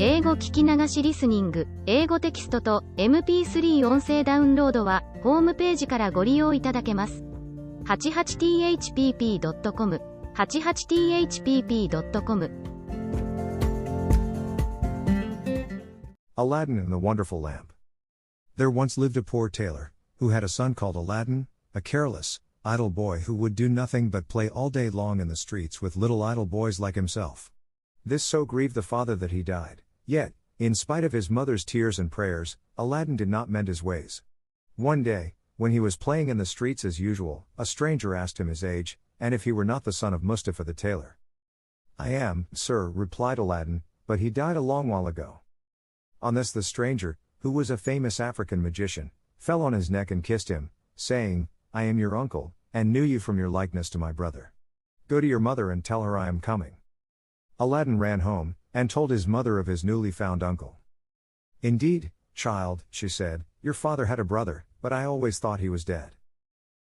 英語聞き流しリスニング、英語テキストと MP3 音声ダウンロードは、ホームページからご利用いただけます。88thpp.com、88thpp.com。 Aladdin and the Wonderful Lamp. There once lived a poor tailor, who had a son called Aladdin, a careless, idle boy who would do nothing but play all day long in the streets with little idle boys like himself. This so grieved the father that he died. Yet, in spite of his mother's tears and prayers, Aladdin did not mend his ways. One day, when he was playing in the streets as usual, a stranger asked him his age, and if he were not the son of Mustafa the tailor. "I am, sir," replied Aladdin, "but he died a long while ago." On this the stranger, who was a famous African magician, fell on his neck and kissed him, saying, "I am your uncle, and knew you from your likeness to my brother. Go to your mother and tell her I am coming." Aladdin ran home, and told his mother of his newly found uncle. "Indeed, child," she said, "your father had a brother, but I always thought he was dead."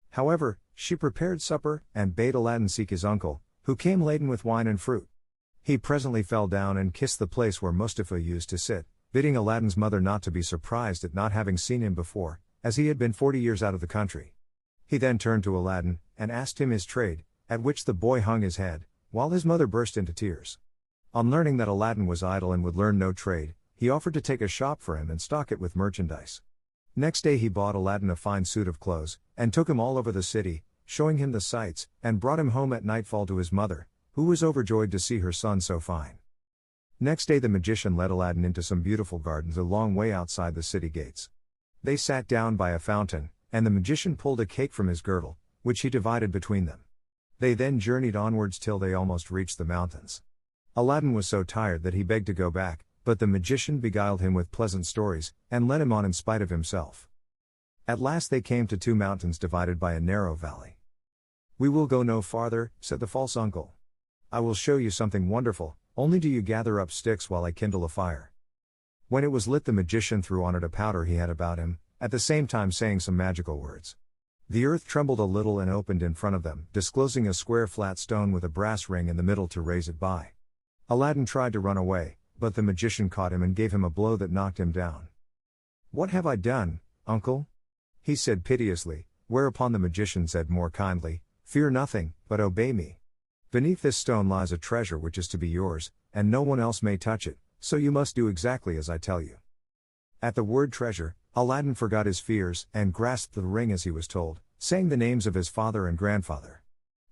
However, she prepared supper, and bade Aladdin seek his uncle, who came laden with wine and fruit. He presently fell down and kissed the place where Mustafa used to sit, bidding Aladdin's mother not to be surprised at not having seen him before, as he had been 40 years out of the country. He then turned to Aladdin, and asked him his trade, at which the boy hung his head, while his mother burst into tears. On learning that Aladdin was idle and would learn no trade, he offered to take a shop for him and stock it with merchandise. Next day he bought Aladdin a fine suit of clothes, and took him all over the city, showing him the sights, and brought him home at nightfall to his mother, who was overjoyed to see her son so fine. Next day the magician led Aladdin into some beautiful gardens a long way outside the city gates. They sat down by a fountain, and the magician pulled a cake from his girdle, which he divided between them. They then journeyed onwards till they almost reached the mountains. Aladdin was so tired that he begged to go back, but the magician beguiled him with pleasant stories, and led him on in spite of himself. At last they came to two mountains divided by a narrow valley. "We will go no farther," said the false uncle. "I will show you something wonderful, only do you gather up sticks while I kindle a fire." When it was lit the magician threw on it a powder he had about him, at the same time saying some magical words. The earth trembled a little and opened in front of them, disclosing a square flat stone with a brass ring in the middle to raise it by. Aladdin tried to run away, but the magician caught him and gave him a blow that knocked him down. "What have I done, uncle?" he said piteously, whereupon the magician said more kindly, "Fear nothing, but obey me. Beneath this stone lies a treasure which is to be yours, and no one else may touch it, so you must do exactly as I tell you." At the word treasure, Aladdin forgot his fears, and grasped the ring as he was told, saying the names of his father and grandfather.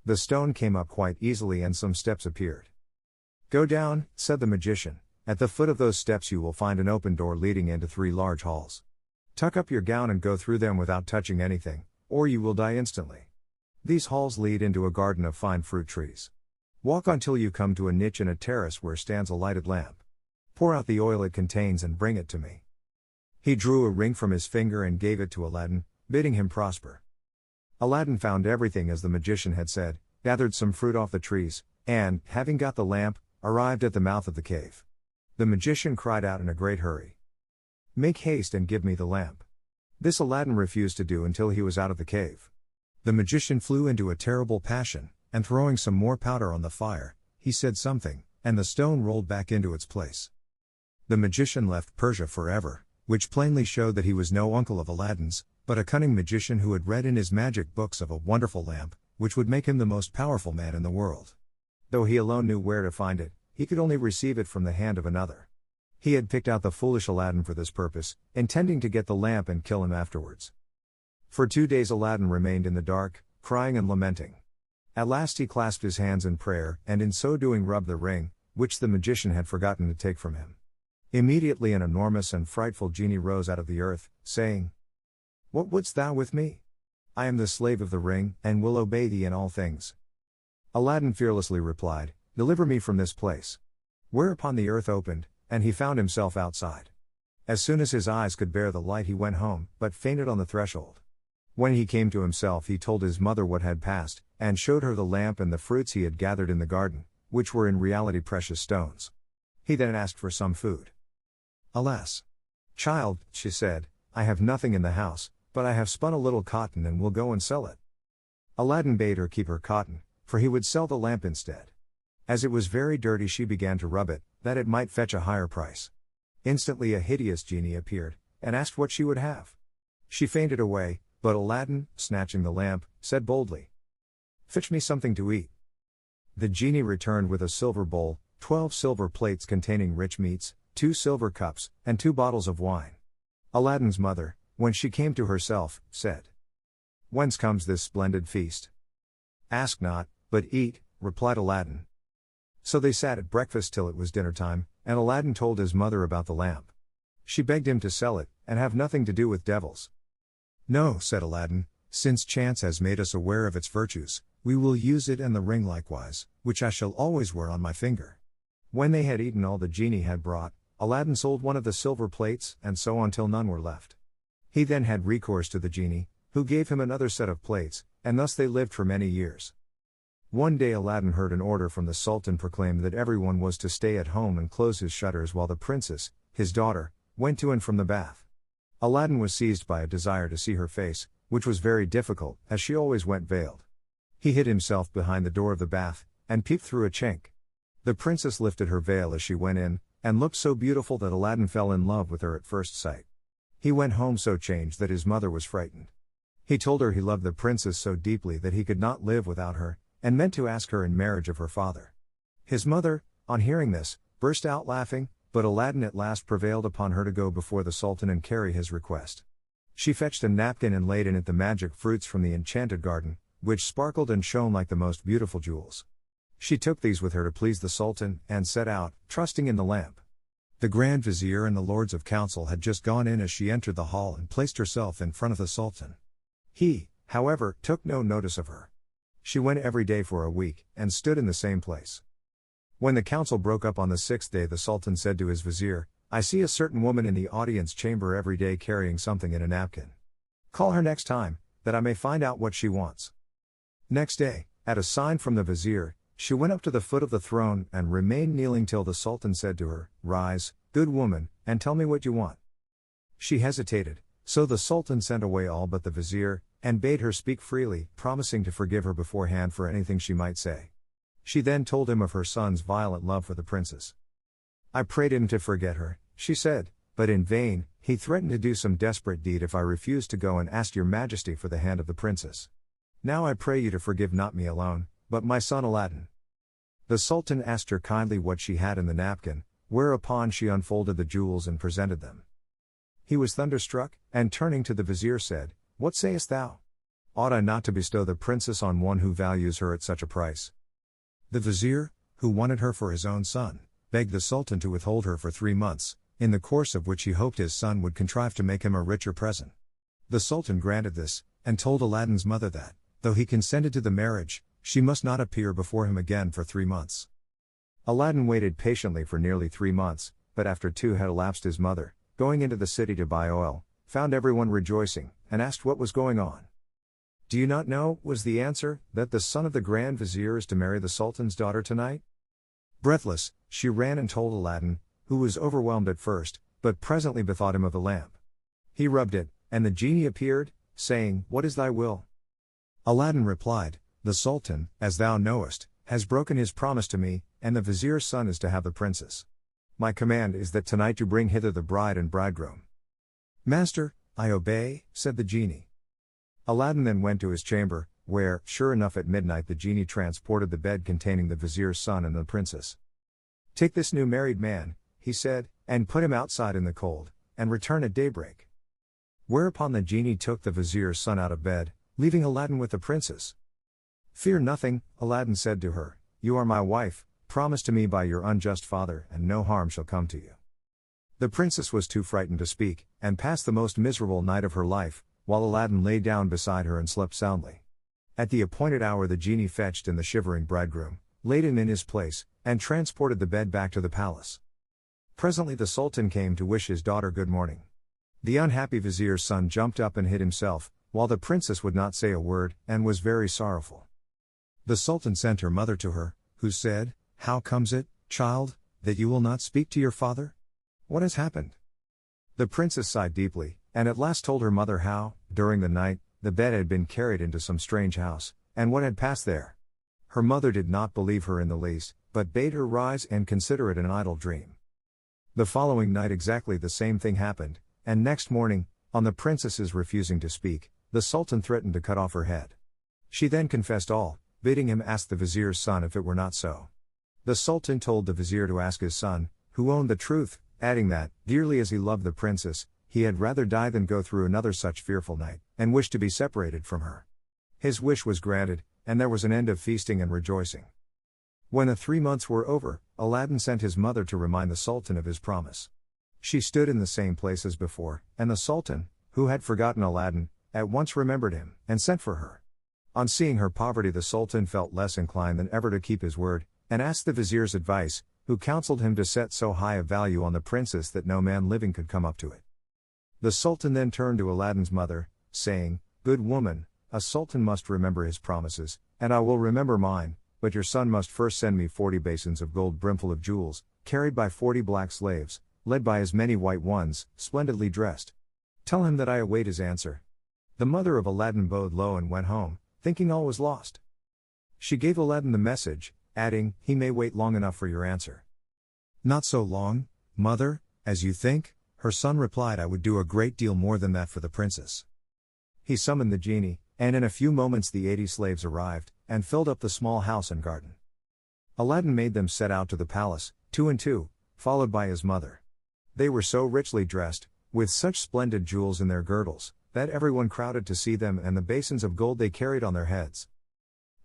The stone came up quite easily and some steps appeared. "Go down," said the magician. "At the foot of those steps you will find an open door leading into 3 large halls. Tuck up your gown and go through them without touching anything, or you will die instantly. These halls lead into a garden of fine fruit trees. Walk until you come to a niche in a terrace where stands a lighted lamp. Pour out the oil it contains and bring it to me." He drew a ring from his finger and gave it to Aladdin, bidding him prosper. Aladdin found everything as the magician had said, gathered some fruit off the trees, and, having got the lamp, arrived at the mouth of the cave. The magician cried out in a great hurry, "Make haste and give me the lamp." This Aladdin refused to do until he was out of the cave. The magician flew into a terrible passion, and throwing some more powder on the fire, he said something, and the stone rolled back into its place. The magician left Persia forever, which plainly showed that he was no uncle of Aladdin's, but a cunning magician who had read in his magic books of a wonderful lamp, which would make him the most powerful man in the world. Though he alone knew where to find it, he could only receive it from the hand of another. He had picked out the foolish Aladdin for this purpose, intending to get the lamp and kill him afterwards. For 2 days Aladdin remained in the dark, crying and lamenting. At last he clasped his hands in prayer, and in so doing rubbed the ring, which the magician had forgotten to take from him. Immediately an enormous and frightful genie rose out of the earth, saying, "What wouldst thou with me? I am the slave of the ring, and will obey thee in all things." Aladdin fearlessly replied, "Deliver me from this place." Whereupon the earth opened, and he found himself outside. As soon as his eyes could bear the light he went home, but fainted on the threshold. When he came to himself he told his mother what had passed, and showed her the lamp and the fruits he had gathered in the garden, which were in reality precious stones. He then asked for some food. "Alas, child," she said, "I have nothing in the house, but I have spun a little cotton and will go and sell it." Aladdin bade her keep her cotton, for he would sell the lamp instead. As it was very dirty, she began to rub it, that it might fetch a higher price. Instantly a hideous genie appeared, and asked what she would have. She fainted away, but Aladdin, snatching the lamp, said boldly, "Fetch me something to eat." The genie returned with a silver bowl, 12 silver plates containing rich meats, 2 silver cups, and 2 bottles of wine. Aladdin's mother, when she came to herself, said, "Whence comes this splendid feast?" "Ask not, but eat," replied Aladdin. So they sat at breakfast till it was dinner time, and Aladdin told his mother about the lamp. She begged him to sell it, and have nothing to do with devils. "No," said Aladdin, "since chance has made us aware of its virtues, we will use it and the ring likewise, which I shall always wear on my finger." When they had eaten all the genie had brought, Aladdin sold one of the silver plates, and so on till none were left. He then had recourse to the genie, who gave him another set of plates, and thus they lived for many years. One day Aladdin heard an order from the Sultan proclaim that everyone was to stay at home and close his shutters while the princess, his daughter, went to and from the bath. Aladdin was seized by a desire to see her face, which was very difficult, as she always went veiled. He hid himself behind the door of the bath, and peeped through a chink. The princess lifted her veil as she went in, and looked so beautiful that Aladdin fell in love with her at first sight. He went home so changed that his mother was frightened. He told her he loved the princess so deeply that he could not live without her, and meant to ask her in marriage of her father. His mother, on hearing this, burst out laughing, but Aladdin at last prevailed upon her to go before the Sultan and carry his request. She fetched a napkin and laid in it the magic fruits from the enchanted garden, which sparkled and shone like the most beautiful jewels. She took these with her to please the Sultan, and set out, trusting in the lamp. The Grand Vizier and the Lords of Council had just gone in as she entered the hall and placed herself in front of the Sultan. He, however, took no notice of her. She went every day for a week, and stood in the same place. When the council broke up on the 6th day, the Sultan said to his vizier, "I see a certain woman in the audience chamber every day carrying something in a napkin. Call her next time, that I may find out what she wants." Next day, at a sign from the vizier, she went up to the foot of the throne and remained kneeling till the Sultan said to her, "Rise, good woman, and tell me what you want." She hesitated, so the Sultan sent away all but the vizier, and bade her speak freely, promising to forgive her beforehand for anything she might say. She then told him of her son's violent love for the princess. "I prayed him to forget her," she said, "but in vain. He threatened to do some desperate deed if I refused to go and ask your majesty for the hand of the princess. Now I pray you to forgive not me alone, but my son Aladdin." The Sultan asked her kindly what she had in the napkin, whereupon she unfolded the jewels and presented them. He was thunderstruck, and turning to the vizier said, "What sayest thou? Ought I not to bestow the princess on one who values her at such a price?" The vizier, who wanted her for his own son, begged the Sultan to withhold her for 3 months, in the course of which he hoped his son would contrive to make him a richer present. The Sultan granted this, and told Aladdin's mother that, though he consented to the marriage, she must not appear before him again for 3 months. Aladdin waited patiently for nearly 3 months, but after 2 had elapsed, his mother, going into the city to buy oil, found everyone rejoicing, and asked what was going on. "Do you not know," was the answer, "that the son of the Grand Vizier is to marry the Sultan's daughter tonight?" Breathless, she ran and told Aladdin, who was overwhelmed at first, but presently bethought him of the lamp. He rubbed it, and the genie appeared, saying, "What is thy will?" Aladdin replied, "The Sultan, as thou knowest, has broken his promise to me, and the vizier's son is to have the princess. My command is that tonight you bring hither the bride and bridegroom." "Master, I obey," said the genie. Aladdin then went to his chamber, where, sure enough, at midnight the genie transported the bed containing the vizier's son and the princess. "Take this new married man," he said, "and put him outside in the cold, and return at daybreak." Whereupon the genie took the vizier's son out of bed, leaving Aladdin with the princess. "Fear nothing," Aladdin said to her, "you are my wife, promised to me by your unjust father, and no harm shall come to you." The princess was too frightened to speak, and passed the most miserable night of her life, while Aladdin lay down beside her and slept soundly. At the appointed hour the genie fetched in the shivering bridegroom, laid him in his place, and transported the bed back to the palace. Presently the Sultan came to wish his daughter good morning. The unhappy vizier's son jumped up and hid himself, while the princess would not say a word, and was very sorrowful. The Sultan sent her mother to her, who said, "How comes it, child, that you will not speak to your father? What has happened?" The princess sighed deeply, and at last told her mother how, during the night, the bed had been carried into some strange house, and what had passed there. Her mother did not believe her in the least, but bade her rise and consider it an idle dream. The following night exactly the same thing happened, and next morning, on the princess's refusing to speak, the Sultan threatened to cut off her head. She then confessed all, bidding him ask the vizier's son if it were not so. The Sultan told the vizier to ask his son, who owned the truth, adding that, dearly as he loved the princess, he had rather die than go through another such fearful night, and wished to be separated from her. His wish was granted, and there was an end of feasting and rejoicing. When the 3 months were over, Aladdin sent his mother to remind the Sultan of his promise. She stood in the same place as before, and the Sultan, who had forgotten Aladdin, at once remembered him, and sent for her. On seeing her poverty, the Sultan felt less inclined than ever to keep his word, and asked the vizier's advice, who counseled him to set so high a value on the princess that no man living could come up to it. The Sultan then turned to Aladdin's mother, saying, "Good woman, a sultan must remember his promises, and I will remember mine, but your son must first send me 40 basins of gold brimful of jewels, carried by 40 black slaves, led by as many white ones, splendidly dressed. Tell him that I await his answer." The mother of Aladdin bowed low and went home, thinking all was lost. She gave Aladdin the message, adding, "He may wait long enough for your answer." "Not so long, mother, as you think," her son replied. "I would do a great deal more than that for the princess." He summoned the genie, and in a few moments the 80 slaves arrived, and filled up the small house and garden. Aladdin made them set out to the palace, 2 and 2, followed by his mother. They were so richly dressed, with such splendid jewels in their girdles, that everyone crowded to see them and the basins of gold they carried on their heads.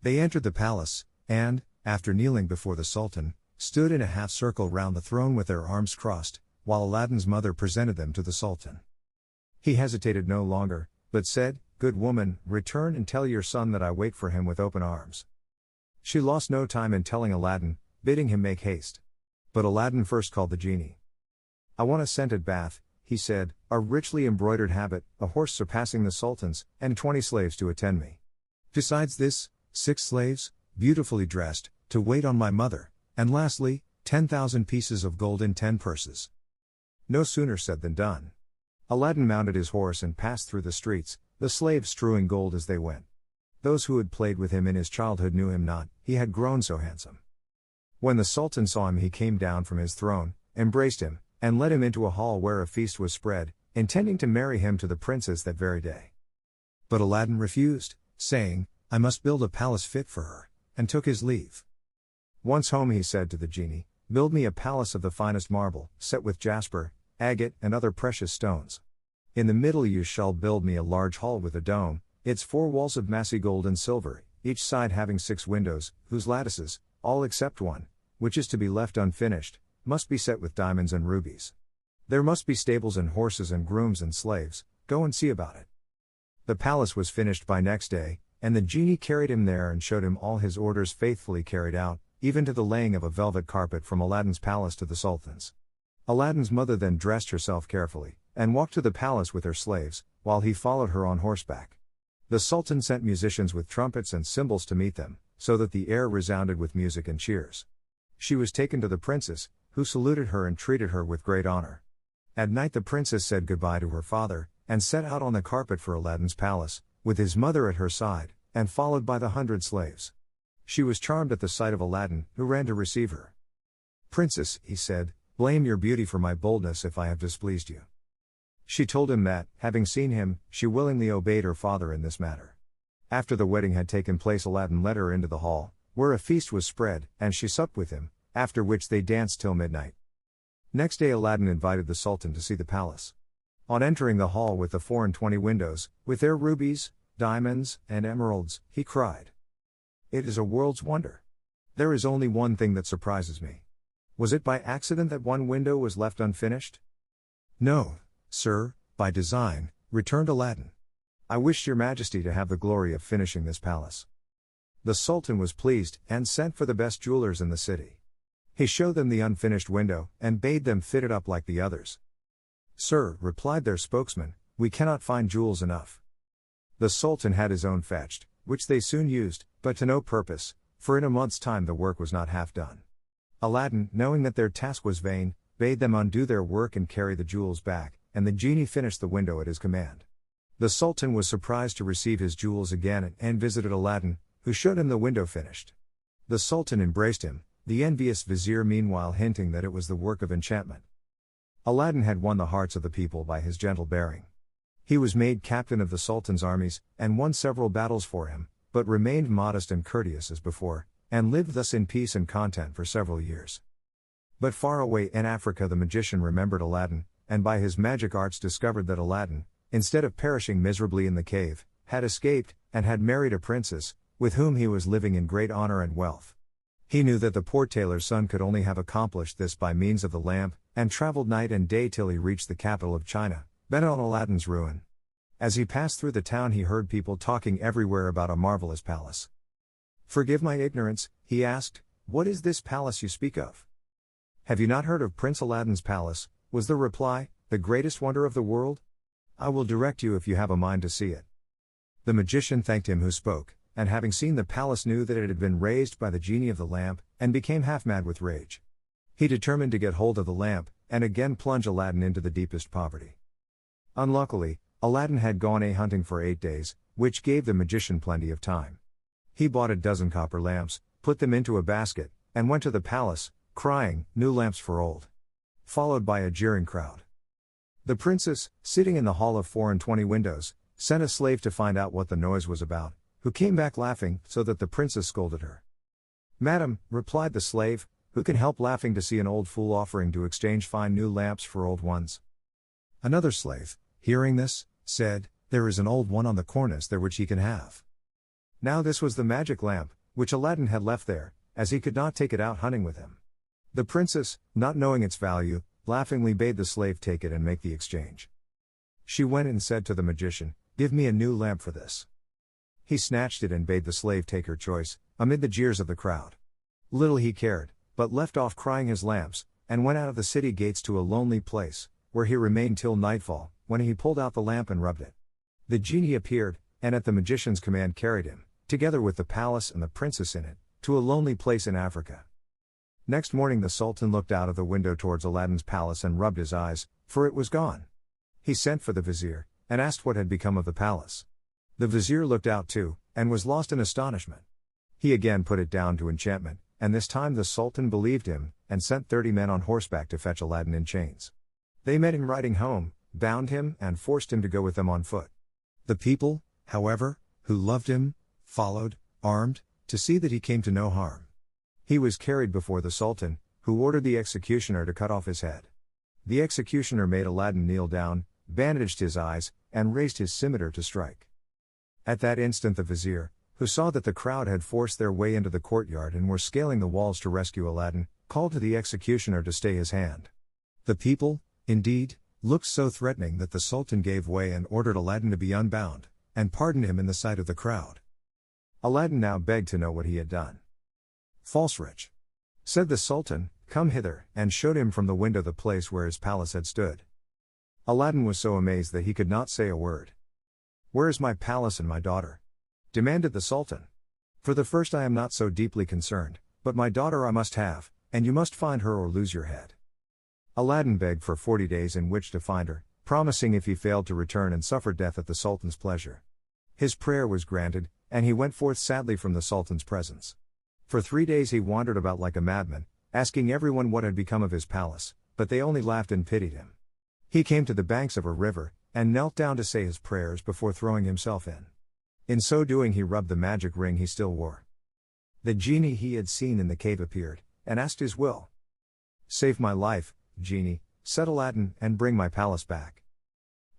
They entered the palace, and, after kneeling before the Sultan, stood in a half-circle round the throne with their arms crossed, while Aladdin's mother presented them to the Sultan. He hesitated no longer, but said, "Good woman, return and tell your son that I wait for him with open arms." She lost no time in telling Aladdin, bidding him make haste. But Aladdin first called the genie. "I want a scented bath," he said, "a richly embroidered habit, a horse surpassing the Sultan's, and 20 slaves to attend me. Besides this, 6 slaves, beautifully dressed, to wait on my mother, and lastly, 10,000 pieces of gold in 10 purses." No sooner said than done. Aladdin mounted his horse and passed through the streets, the slaves strewing gold as they went. Those who had played with him in his childhood knew him not, he had grown so handsome. When the Sultan saw him, he came down from his throne, embraced him, and led him into a hall where a feast was spread, intending to marry him to the princess that very day. But Aladdin refused, saying, "I must build a palace fit for her," and took his leave. Once home, he said to the genie, "Build me a palace of the finest marble, set with jasper, agate, and other precious stones. In the middle you shall build me a large hall with a dome, its 4 walls of massy gold and silver, each side having 6 windows, whose lattices, all except one, which is to be left unfinished, must be set with diamonds and rubies. There must be stables and horses and grooms and slaves, go and see about it." The palace was finished by next day, and the genie carried him there and showed him all his orders faithfully carried out, even to the laying of a velvet carpet from Aladdin's palace to the Sultan's. Aladdin's mother then dressed herself carefully, and walked to the palace with her slaves, while he followed her on horseback. The Sultan sent musicians with trumpets and cymbals to meet them, so that the air resounded with music and cheers. She was taken to the princess, who saluted her and treated her with great honor. At night the princess said goodbye to her father, and set out on the carpet for Aladdin's palace, with his mother at her side, and followed by the 100 slaves. She was charmed at the sight of Aladdin, who ran to receive her. "Princess," he said, "blame your beauty for my boldness if I have displeased you." She told him that, having seen him, she willingly obeyed her father in this matter. After the wedding had taken place, Aladdin led her into the hall, where a feast was spread, and she supped with him, after which they danced till midnight. Next day Aladdin invited the Sultan to see the palace. On entering the hall with the 24 windows, with their rubies, diamonds, and emeralds, he cried, "It is a world's wonder. There is only one thing that surprises me. Was it by accident that one window was left unfinished?" "No, sir, by design," returned Aladdin. "I wished your majesty to have the glory of finishing this palace." The Sultan was pleased, and sent for the best jewelers in the city. He showed them the unfinished window, and bade them fit it up like the others. "Sir," replied their spokesman, "we cannot find jewels enough." The Sultan had his own fetched, which they soon used, but to no purpose, for in a month's time the work was not half done. Aladdin, knowing that their task was vain, bade them undo their work and carry the jewels back, and the genie finished the window at his command. The Sultan was surprised to receive his jewels again and visited Aladdin, who showed him the window finished. The Sultan embraced him, the envious vizier meanwhile hinting that it was the work of enchantment. Aladdin had won the hearts of the people by his gentle bearing. He was made captain of the Sultan's armies, and won several battles for him, but remained modest and courteous as before, and lived thus in peace and content for several years. But far away in Africa the magician remembered Aladdin, and by his magic arts discovered that Aladdin, instead of perishing miserably in the cave, had escaped, and had married a princess, with whom he was living in great honor and wealth. He knew that the poor tailor's son could only have accomplished this by means of the lamp, and traveled night and day till he reached the capital of China, bent on Aladdin's ruin. As he passed through the town he heard people talking everywhere about a marvelous palace. "Forgive my ignorance," he asked, "what is this palace you speak of?" "Have you not heard of Prince Aladdin's palace?" was the reply, "the greatest wonder of the world? I will direct you if you have a mind to see it." The magician thanked him who spoke, and having seen the palace knew that it had been raised by the genie of the lamp, and became half mad with rage. He determined to get hold of the lamp, and again plunge Aladdin into the deepest poverty. Unluckily, Aladdin had gone a-hunting for 8 days, which gave the magician plenty of time. He bought a dozen copper lamps, put them into a basket, and went to the palace, crying, "New lamps for old," followed by a jeering crowd. The princess, sitting in the hall of 24 windows, sent a slave to find out what the noise was about, who came back laughing, so that the princess scolded her. "Madam," replied the slave, "who can help laughing to see an old fool offering to exchange fine new lamps for old ones?" Another slave, hearing this, said, "There is an old one on the cornice there which he can have." Now this was the magic lamp, which Aladdin had left there, as he could not take it out hunting with him. The princess, not knowing its value, laughingly bade the slave take it and make the exchange. She went and said to the magician, "Give me a new lamp for this." He snatched it and bade the slave take her choice, amid the jeers of the crowd. Little he cared, but left off crying his lamps, and went out of the city gates to a lonely place, where he remained till nightfall, when he pulled out the lamp and rubbed it. The genie appeared, and at the magician's command carried him, together with the palace and the princess in it, to a lonely place in Africa. Next morning the Sultan looked out of the window towards Aladdin's palace and rubbed his eyes, for it was gone. He sent for the vizier, and asked what had become of the palace. The vizier looked out too, and was lost in astonishment. He again put it down to enchantment, and this time the Sultan believed him, and sent 30 men on horseback to fetch Aladdin in chains. They met him riding home, bound him, and forced him to go with them on foot. The people, however, who loved him, followed, armed, to see that he came to no harm. He was carried before the Sultan, who ordered the executioner to cut off his head. The executioner made Aladdin kneel down, bandaged his eyes, and raised his scimitar to strike. At that instant the vizier, who saw that the crowd had forced their way into the courtyard and were scaling the walls to rescue Aladdin, called to the executioner to stay his hand. The people, indeed, looked so threatening that the Sultan gave way and ordered Aladdin to be unbound, and pardoned him in the sight of the crowd. Aladdin now begged to know what he had done. "False wretch," said the Sultan, "come hither," and showed him from the window the place where his palace had stood. Aladdin was so amazed that he could not say a word. "Where is my palace and my daughter?" demanded the Sultan. "For the first I am not so deeply concerned, but my daughter I must have, and you must find her or lose your head." Aladdin begged for 40 days in which to find her, promising if he failed to return and suffer death at the Sultan's pleasure. His prayer was granted, and he went forth sadly from the Sultan's presence. For 3 days he wandered about like a madman, asking everyone what had become of his palace, but they only laughed and pitied him. He came to the banks of a river, and knelt down to say his prayers before throwing himself in. In so doing he rubbed the magic ring he still wore. The genie he had seen in the cave appeared, and asked his will. "Save my life, genie," said Aladdin, "and bring my palace back."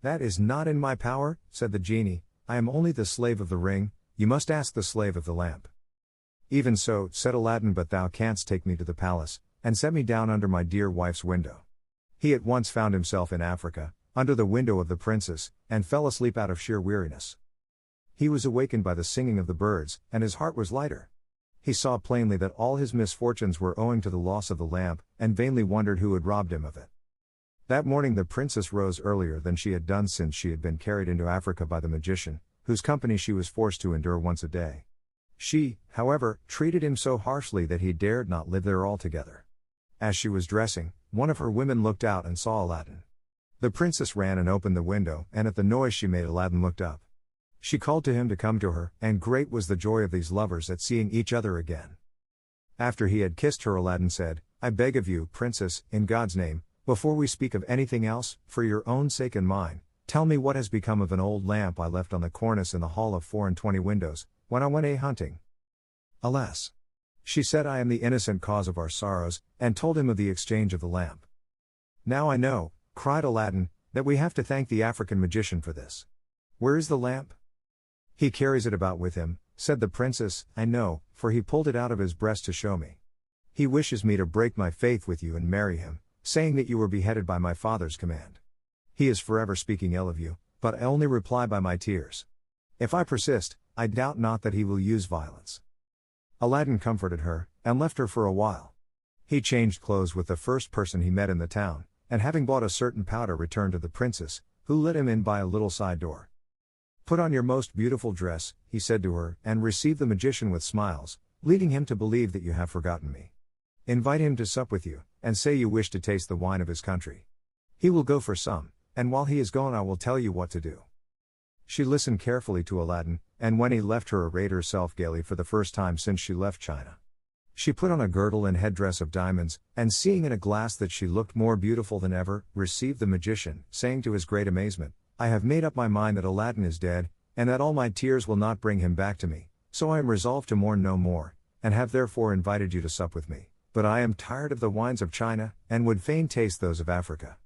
"That is not in my power," said the genie, "I am only the slave of the ring, you must ask the slave of the lamp." "Even so," said Aladdin, "but thou canst take me to the palace, and set me down under my dear wife's window." He at once found himself in Africa, under the window of the princess, and fell asleep out of sheer weariness. He was awakened by the singing of the birds, and his heart was lighter. He saw plainly that all his misfortunes were owing to the loss of the lamp, and vainly wondered who had robbed him of it. That morning the princess rose earlier than she had done since she had been carried into Africa by the magician, whose company she was forced to endure once a day. She, however, treated him so harshly that he dared not live there altogether. As she was dressing, one of her women looked out and saw Aladdin. The princess ran and opened the window, and at the noise she made Aladdin looked up. She called to him to come to her, and great was the joy of these lovers at seeing each other again. After he had kissed her, Aladdin said, "I beg of you, Princess, in God's name, before we speak of anything else, for your own sake and mine, tell me what has become of an old lamp I left on the cornice in the hall of 24 windows, when I went a-hunting." "Alas!" she said, "I am the innocent cause of our sorrows," and told him of the exchange of the lamp. "Now I know," cried Aladdin, "that we have to thank the African magician for this. Where is the lamp?" "He carries it about with him," said the princess. "I know, for he pulled it out of his breast to show me. He wishes me to break my faith with you and marry him, saying that you were beheaded by my father's command. He is forever speaking ill of you, but I only reply by my tears. If I persist, I doubt not that he will use violence." Aladdin comforted her, and left her for a while. He changed clothes with the first person he met in the town, and having bought a certain powder returned to the princess, who let him in by a little side door. "Put on your most beautiful dress," he said to her, "and receive the magician with smiles, leading him to believe that you have forgotten me. Invite him to sup with you, and say you wish to taste the wine of his country. He will go for some, and while he is gone I will tell you what to do." She listened carefully to Aladdin, and when he left her arrayed herself gaily for the first time since she left China. She put on a girdle and headdress of diamonds, and seeing in a glass that she looked more beautiful than ever, received the magician, saying to his great amazement, "I have made up my mind that Aladdin is dead, and that all my tears will not bring him back to me, so I am resolved to mourn no more, and have therefore invited you to sup with me, but I am tired of the wines of China, and would fain taste those of Africa."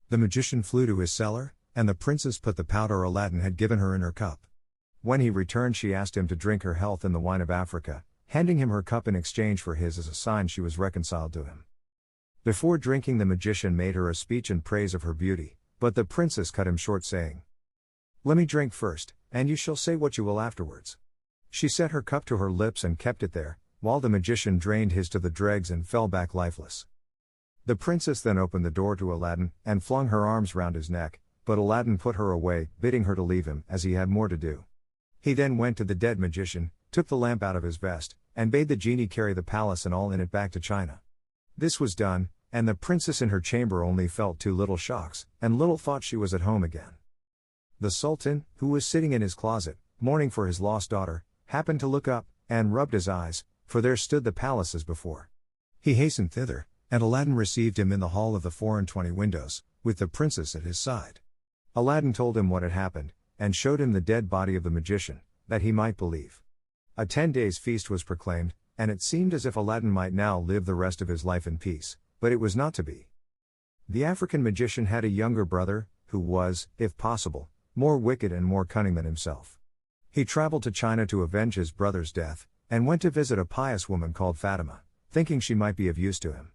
The magician flew to his cellar, and the princess put the powder Aladdin had given her in her cup. When he returned she asked him to drink her health in the wine of Africa, handing him her cup in exchange for his as a sign she was reconciled to him. Before drinking the magician made her a speech in praise of her beauty, but the princess cut him short saying, "Let me drink first, and you shall say what you will afterwards." She set her cup to her lips and kept it there, while the magician drained his to the dregs and fell back lifeless. The princess then opened the door to Aladdin, and flung her arms round his neck, but Aladdin put her away, bidding her to leave him, as he had more to do. He then went to the dead magician, took the lamp out of his vest, and bade the genie carry the palace and all in it back to China. This was done, and the princess in her chamber only felt 2 little shocks, and little thought she was at home again. The Sultan, who was sitting in his closet, mourning for his lost daughter, happened to look up, and rubbed his eyes, for there stood the palace as before. He hastened thither, and Aladdin received him in the hall of the 24 windows, with the princess at his side. Aladdin told him what had happened, and showed him the dead body of the magician, that he might believe. A 10 days' feast was proclaimed, and it seemed as if Aladdin might now live the rest of his life in peace, but it was not to be. The African magician had a younger brother, who was, if possible, more wicked and more cunning than himself. He traveled to China to avenge his brother's death, and went to visit a pious woman called Fatima, thinking she might be of use to him.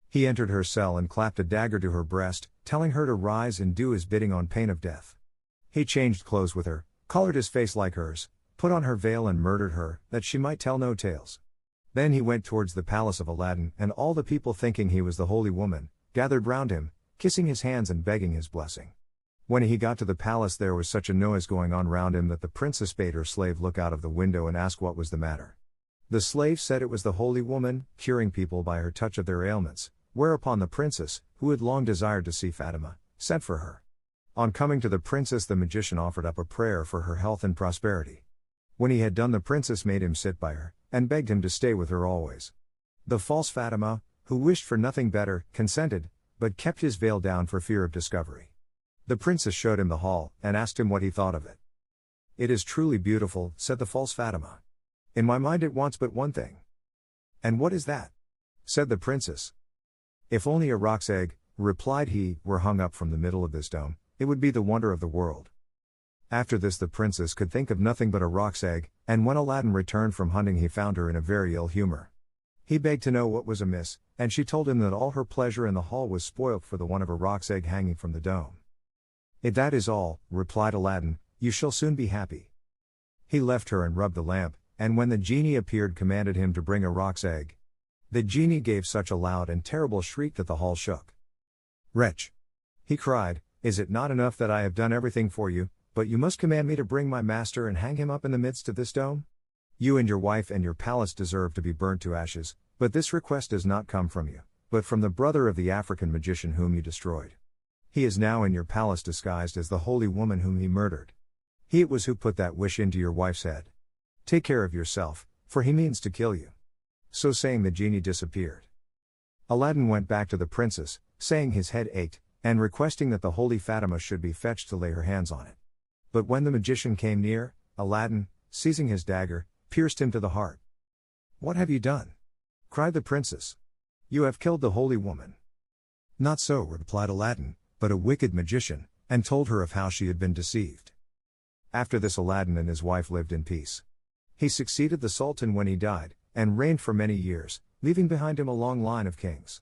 He entered her cell and clapped a dagger to her breast, telling her to rise and do his bidding on pain of death. He changed clothes with her, colored his face like hers, put on her veil and murdered her, that she might tell no tales. Then he went towards the palace of Aladdin, and all the people, thinking he was the holy woman, gathered round him, kissing his hands and begging his blessing. When he got to the palace there was such a noise going on round him that the princess bade her slave look out of the window and ask what was the matter. The slave said it was the holy woman, curing people by her touch of their ailments, whereupon the princess, who had long desired to see Fatima, sent for her. On coming to the princess the magician offered up a prayer for her health and prosperity. When he had done the princess made him sit by her, and begged him to stay with her always. The false Fatima, who wished for nothing better, consented, but kept his veil down for fear of discovery. The princess showed him the hall, and asked him what he thought of it. "It is truly beautiful," said the false Fatima. "In my mind it wants but one thing." "And what is that?" said the princess. "If only a roc's egg," replied he, "were hung up from the middle of this dome, it would be the wonder of the world." After this the princess could think of nothing but a roc's egg, and when Aladdin returned from hunting he found her in a very ill humor. He begged to know what was amiss, and she told him that all her pleasure in the hall was spoilt for the want of a roc's egg hanging from the dome. "If that is all," replied Aladdin, "you shall soon be happy." He left her and rubbed the lamp, and when the genie appeared commanded him to bring a roc's egg. The genie gave such a loud and terrible shriek that the hall shook. "Wretch!" he cried, "is it not enough that I have done everything for you, but you must command me to bring my master and hang him up in the midst of this dome? You and your wife and your palace deserve to be burnt to ashes, but this request does not come from you, but from the brother of the African magician whom you destroyed. He is now in your palace disguised as the holy woman whom he murdered. He it was who put that wish into your wife's head. Take care of yourself, for he means to kill you." So saying, the genie disappeared. Aladdin went back to the princess, saying his head ached, and requesting that the holy Fatima should be fetched to lay her hands on it. But when the magician came near, Aladdin, seizing his dagger, pierced him to the heart. "What have you done?" cried the princess. "You have killed the holy woman." "Not so," replied Aladdin, "but a wicked magician," and told her of how she had been deceived. After this, Aladdin and his wife lived in peace. He succeeded the Sultan when he died, and reigned for many years, leaving behind him a long line of kings.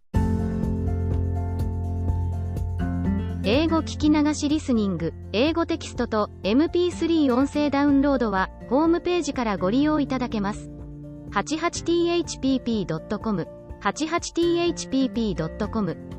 英語聞き流しリスニング、英語テキストと MP3 音声ダウンロードはホームページからご利用いただけます。88thpp.com、88thpp.com